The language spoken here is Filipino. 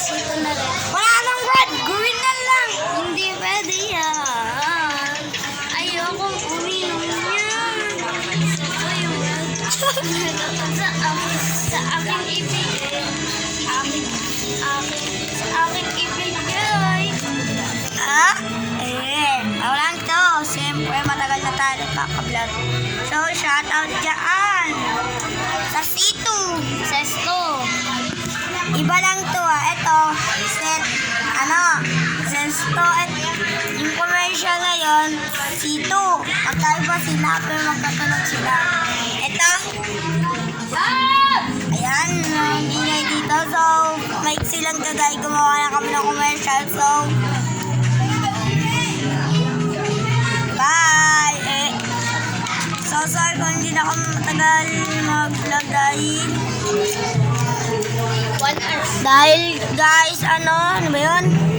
Ito na rin. Wala nang word. Gawin na lang. Hindi pwede yan. Ayokong uminom yan. Ito yung sa aking ibigay. Sa aking ibigay. Wala to. Siyempre, matagal na tayo nagkakablog. So, shoutout dyan. Sa C2. Sesto. Iba lang to Ito, Sesto. At yung commercial ngayon, C2. Magkaiba sila, pero magkatunog sila. Ito. Ayan, ingay dito. So, maiksi lang to dahil gumawa na kami ng commercial. So, bye! So, sorry kung hindi na kami matagal mag-vlog dahil 1 hour. guys, ano ba yun?